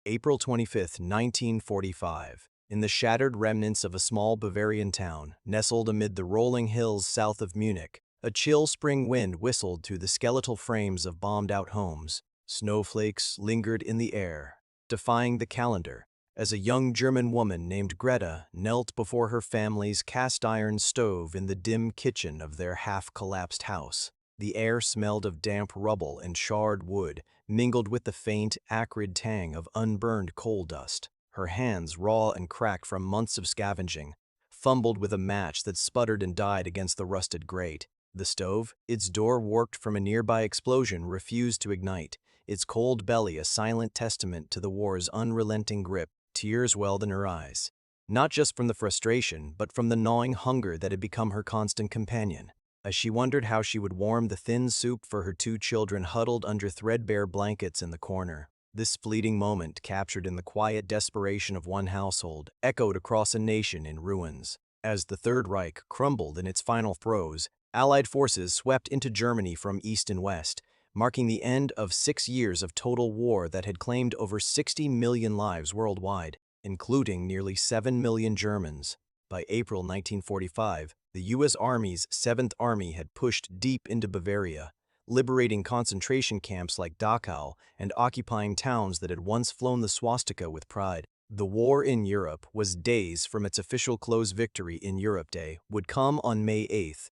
April 25, 1945. In the shattered remnants of a small Bavarian town, nestled amid the rolling hills south of Munich, a chill spring wind whistled through the skeletal frames of bombed-out homes. Snowflakes lingered in the air, defying the calendar, as a young German woman named Greta knelt before her family's cast-iron stove in the dim kitchen of their half-collapsed house. The air smelled of damp rubble and charred wood, mingled with the faint, acrid tang of unburned coal dust. Her hands, raw and cracked from months of scavenging, fumbled with a match that sputtered and died against the rusted grate. The stove, its door warped from a nearby explosion, refused to ignite, its cold belly a silent testament to the war's unrelenting grip. Tears welled in her eyes, not just from the frustration, but from the gnawing hunger that had become her constant companion. As she wondered how she would warm the thin soup for her two children huddled under threadbare blankets in the corner, this fleeting moment, captured in the quiet desperation of one household, echoed across a nation in ruins. As the Third Reich crumbled in its final throes, Allied forces swept into Germany from east and west, marking the end of 6 years of total war that had claimed over 60 million lives worldwide, including nearly 7 million Germans. By April 1945, the U.S. Army's 7th Army had pushed deep into Bavaria, liberating concentration camps like Dachau and occupying towns that had once flown the swastika with pride. The war in Europe was days from its official close. Victory in Europe Day would come on May 8th.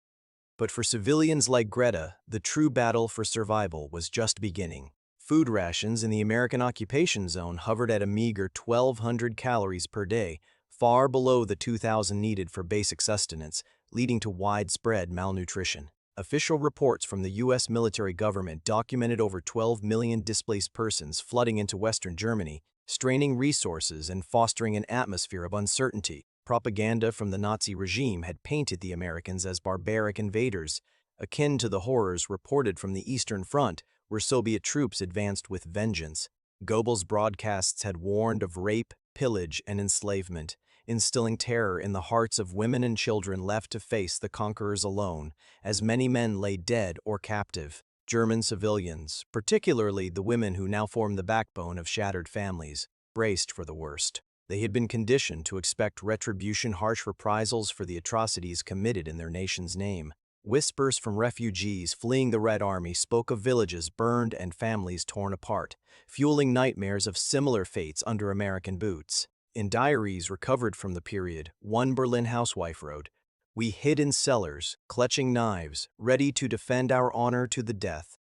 But for civilians like Greta, the true battle for survival was just beginning. Food rations in the American occupation zone hovered at a meager 1,200 calories per day, far below the 2,000 needed for basic sustenance, leading to widespread malnutrition. Official reports from the U.S. military government documented over 12 million displaced persons flooding into Western Germany, straining resources and fostering an atmosphere of uncertainty. Propaganda from the Nazi regime had painted the Americans as barbaric invaders, akin to the horrors reported from the Eastern Front, where Soviet troops advanced with vengeance. Goebbels' broadcasts had warned of rape, pillage, and enslavement, instilling terror in the hearts of women and children left to face the conquerors alone, as many men lay dead or captive. German civilians, particularly the women who now formed the backbone of shattered families, braced for the worst. They had been conditioned to expect retribution, harsh reprisals for the atrocities committed in their nation's name. Whispers from refugees fleeing the Red Army spoke of villages burned and families torn apart, fueling nightmares of similar fates under American boots. In diaries recovered from the period, one Berlin housewife wrote, "We hid in cellars, clutching knives, ready to defend our honor to the death."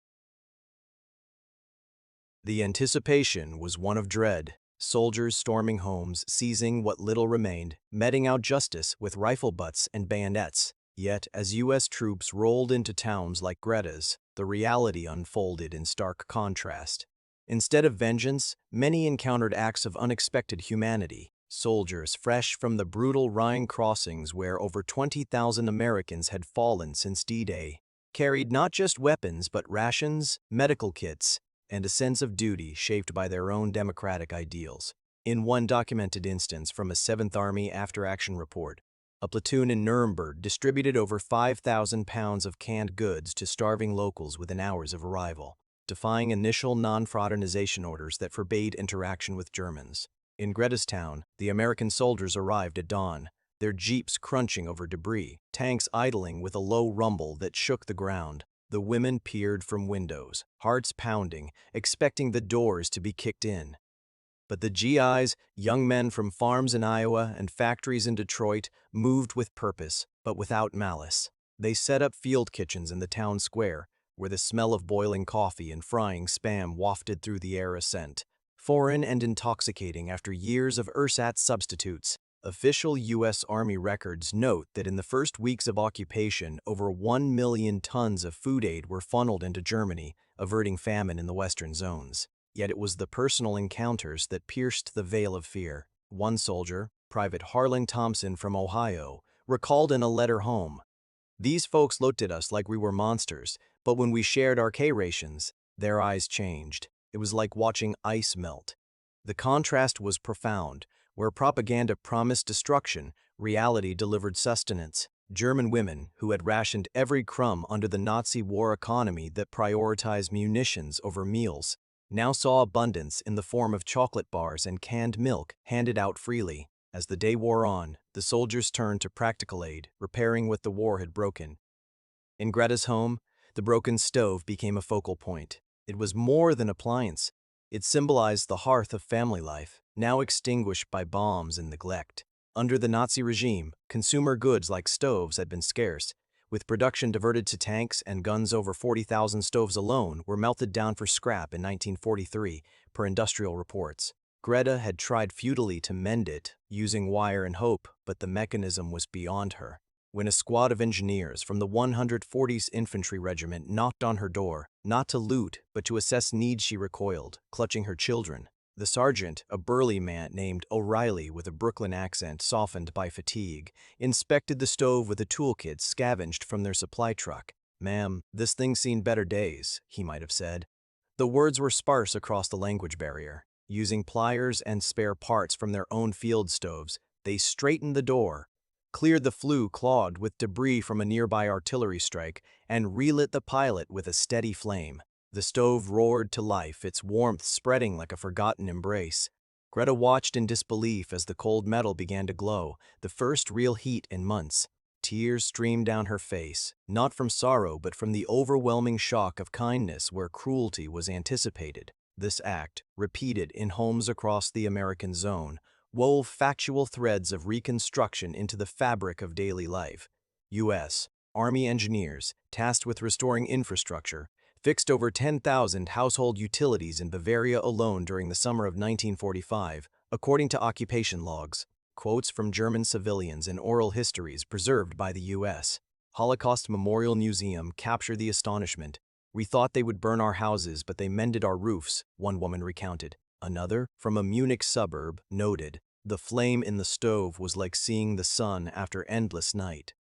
The anticipation was one of dread. Soldiers storming homes, seizing what little remained, meting out justice with rifle butts and bayonets. Yet, as U.S. troops rolled into towns like Greta's, the reality unfolded in stark contrast. Instead of vengeance, many encountered acts of unexpected humanity. Soldiers fresh from the brutal Rhine crossings where over 20,000 Americans had fallen since D-Day, carried not just weapons but rations, medical kits, and a sense of duty shaped by their own democratic ideals. In one documented instance from a 7th Army after-action report, a platoon in Nuremberg distributed over 5,000 pounds of canned goods to starving locals within hours of arrival, defying initial non-fraternization orders that forbade interaction with Germans. In Greta's town, the American soldiers arrived at dawn, their jeeps crunching over debris, tanks idling with a low rumble that shook the ground. The women peered from windows, hearts pounding, expecting the doors to be kicked in. But the GIs, young men from farms in Iowa and factories in Detroit, moved with purpose, but without malice. They set up field kitchens in the town square, where the smell of boiling coffee and frying Spam wafted through the air ascent, foreign and intoxicating after years of ersatz substitutes. Official U.S. Army records note that in the first weeks of occupation, over 1 million tons of food aid were funneled into Germany, averting famine in the western zones. Yet it was the personal encounters that pierced the veil of fear. One soldier, Private Harlan Thompson from Ohio, recalled in a letter home, "These folks looked at us like we were monsters, but when we shared our K-rations, their eyes changed. It was like watching ice melt." The contrast was profound. Where propaganda promised destruction, reality delivered sustenance. German women, who had rationed every crumb under the Nazi war economy that prioritized munitions over meals, now saw abundance in the form of chocolate bars and canned milk handed out freely. As the day wore on, the soldiers turned to practical aid, repairing what the war had broken. In Greta's home, the broken stove became a focal point. It was more than appliance. It symbolized the hearth of family life, now extinguished by bombs and neglect. Under the Nazi regime, consumer goods like stoves had been scarce. With production diverted to tanks and guns, over 40,000 stoves alone were melted down for scrap in 1943, per industrial reports. Greta had tried futilely to mend it, using wire and hope, but the mechanism was beyond her. When a squad of engineers from the 140th Infantry Regiment knocked on her door, not to loot, but to assess needs, she recoiled, clutching her children. The sergeant, a burly man named O'Reilly with a Brooklyn accent softened by fatigue, inspected the stove with a toolkit scavenged from their supply truck. "Ma'am, this thing's seen better days," he might have said. The words were sparse across the language barrier. Using pliers and spare parts from their own field stoves, they straightened the door, cleared the flue clogged with debris from a nearby artillery strike, and relit the pilot with a steady flame. The stove roared to life, its warmth spreading like a forgotten embrace. Greta watched in disbelief as the cold metal began to glow, the first real heat in months. Tears streamed down her face, not from sorrow but from the overwhelming shock of kindness where cruelty was anticipated. This act, repeated in homes across the American zone, wove factual threads of reconstruction into the fabric of daily life. U.S. Army engineers, tasked with restoring infrastructure, fixed over 10,000 household utilities in Bavaria alone during the summer of 1945, according to occupation logs. Quotes from German civilians and oral histories preserved by the U.S. Holocaust Memorial Museum capture the astonishment. "We thought they would burn our houses, but they mended our roofs," one woman recounted. Another, from a Munich suburb, noted, "The flame in the stove was like seeing the sun after endless night."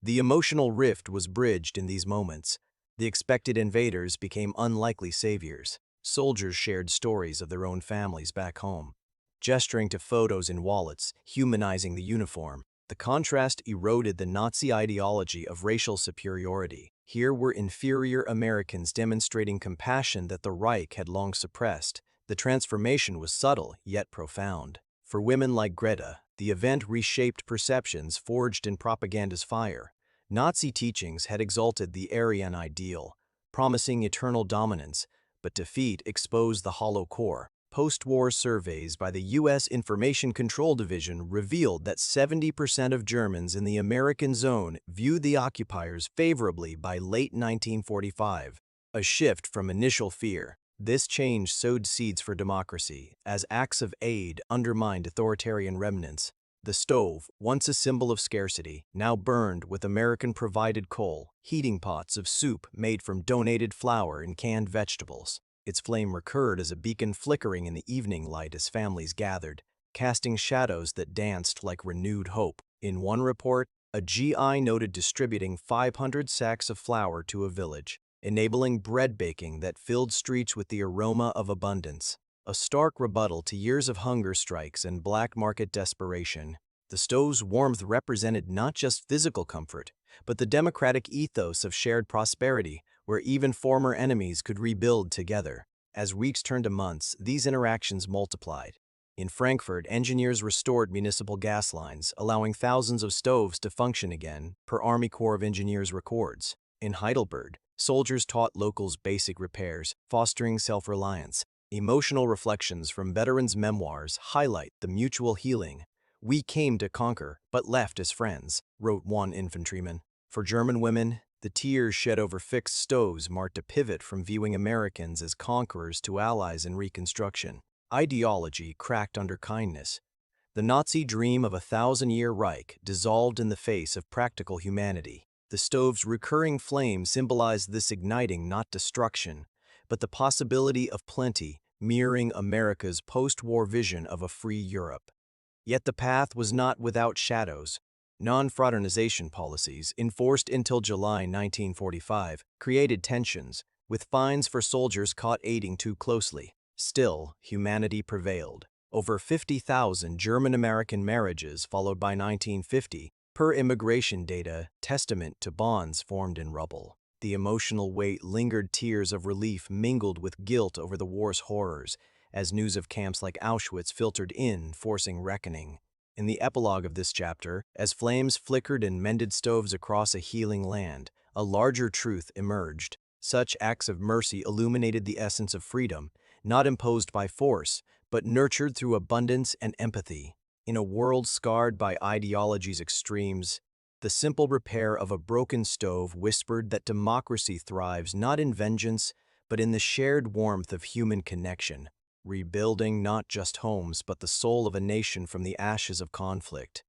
The emotional rift was bridged in these moments. The expected invaders became unlikely saviors. Soldiers shared stories of their own families back home, gesturing to photos in wallets, humanizing the uniform. The contrast eroded the Nazi ideology of racial superiority. Here were inferior Americans demonstrating compassion that the Reich had long suppressed. The transformation was subtle, yet profound. For women like Greta, the event reshaped perceptions forged in propaganda's fire. Nazi teachings had exalted the Aryan ideal, promising eternal dominance, but defeat exposed the hollow core. Post-war surveys by the U.S. Information Control Division revealed that 70% of Germans in the American zone viewed the occupiers favorably by late 1945, a shift from initial fear. This change sowed seeds for democracy, as acts of aid undermined authoritarian remnants. The stove, once a symbol of scarcity, now burned with American-provided coal, heating pots of soup made from donated flour and canned vegetables. Its flame recurred as a beacon flickering in the evening light as families gathered, casting shadows that danced like renewed hope. In one report, a GI noted distributing 500 sacks of flour to a village, enabling bread baking that filled streets with the aroma of abundance. A stark rebuttal to years of hunger strikes and black market desperation. The stove's warmth represented not just physical comfort, but the democratic ethos of shared prosperity, where even former enemies could rebuild together. As weeks turned to months, these interactions multiplied. In Frankfurt, engineers restored municipal gas lines, allowing thousands of stoves to function again, per Army Corps of Engineers records. In Heidelberg, soldiers taught locals basic repairs, fostering self-reliance. Emotional reflections from veterans' memoirs highlight the mutual healing. "We came to conquer, but left as friends," wrote one infantryman. For German women, the tears shed over fixed stoves marked a pivot from viewing Americans as conquerors to allies in reconstruction. Ideology cracked under kindness. The Nazi dream of a 1,000-year Reich dissolved in the face of practical humanity. The stove's recurring flame symbolized this igniting not destruction, but the possibility of plenty, mirroring America's post-war vision of a free Europe. Yet the path was not without shadows. Non-fraternization policies, enforced until July 1945, created tensions, with fines for soldiers caught aiding too closely. Still, humanity prevailed. Over 50,000 German-American marriages followed by 1950, per immigration data, testament to bonds formed in rubble. The emotional weight lingered, tears of relief mingled with guilt over the war's horrors, as news of camps like Auschwitz filtered in, forcing reckoning. In the epilogue of this chapter, as flames flickered and mended stoves across a healing land, a larger truth emerged. Such acts of mercy illuminated the essence of freedom, not imposed by force, but nurtured through abundance and empathy. In a world scarred by ideology's extremes, the simple repair of a broken stove whispered that democracy thrives not in vengeance, but in the shared warmth of human connection, rebuilding not just homes but the soul of a nation from the ashes of conflict.